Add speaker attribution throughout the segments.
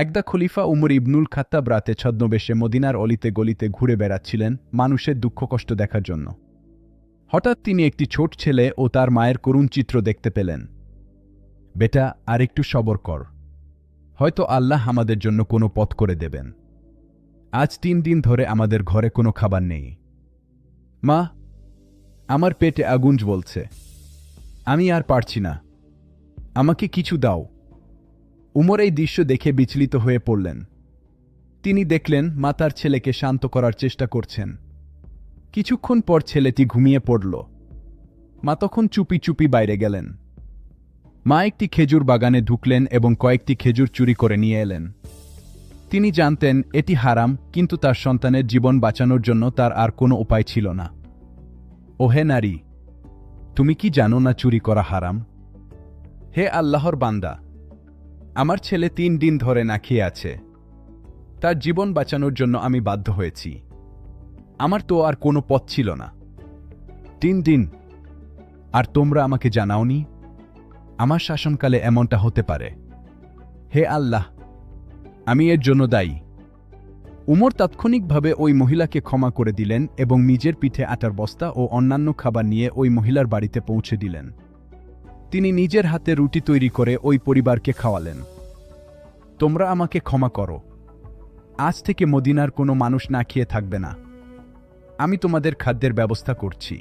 Speaker 1: একদা খলিফা উমর ইবনুল খাত্তাব রাতে ছদ্মবেশে মদিনার অলিতে গলিতে ঘুরে বেড়াচ্ছিলেন মানুষের দুঃখ কষ্ট দেখার জন্য। হঠাৎ তিনি একটি ছোট ছেলে ও তার মায়ের করুণ চিত্র দেখতে পেলেন। বেটা, আর একটু সবর কর, হয়তো আল্লাহ আমাদের জন্য কোনো পথ করে দেবেন। আজ 3 দিন ধরে আমাদের ঘরে কোনো খাবার নেই। মা, আমার পেটে আগুন জ্বলছে, আমি আর পারছি না, আমাকে কিছু দাও। উমর এই দৃশ্য দেখে বিচলিত হয়ে পড়লেন। তিনি দেখলেন মা তার ছেলেকে শান্ত করার চেষ্টা করছেন। কিছুক্ষণ পর ছেলেটি ঘুমিয়ে পড়ল। মা তখন চুপি চুপি বাইরে গেলেন। মা একটি খেজুর বাগানে ঢুকলেন এবং কয়েকটি খেজুর চুরি করে নিয়ে এলেন। তিনি জানতেন এটি হারাম, কিন্তু তার সন্তানের জীবন বাঁচানোর জন্য তার আর কোনো উপায় ছিল না। ওহে নারী, তুমি কি জানো না চুরি করা হারাম? হে আল্লাহর বান্দা, আমার ছেলে 3 দিন ধরে না খেয়ে আছে, তার জীবন বাঁচানোর জন্য আমি বাধ্য হয়েছি। আমার তো আর কোনো পথ ছিল না। 3 দিন, আর তোমরা আমাকে জানাওনি? আমার শাসনকালে এমনটা হতে পারে। হে আল্লাহ, আমি এর জন্য দায়ী। উমর তাৎক্ষণিকভাবে ওই মহিলাকে ক্ষমা করে দিলেন এবং নিজের পিঠে আটার বস্তা ও অন্যান্য খাবার নিয়ে ওই মহিলার বাড়িতে পৌঁছে দিলেন। তিনি নিজের হাতে রুটি তৈরি করে ওই পরিবারকে খাওয়ালেন। তোমরা আমাকে ক্ষমা করো, আজ থেকে মদিনার কোনো মানুষ না খেয়ে থাকবে না, আমি তোমাদের খাদ্যের ব্যবস্থা করছি।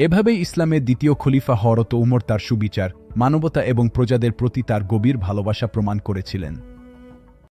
Speaker 1: এভাবেই ইসলামের দ্বিতীয় খলিফা হযরত উমর তার সুবিচার, মানবতা এবং প্রজাদের প্রতি তার গভীর ভালোবাসা প্রমাণ করেছিলেন।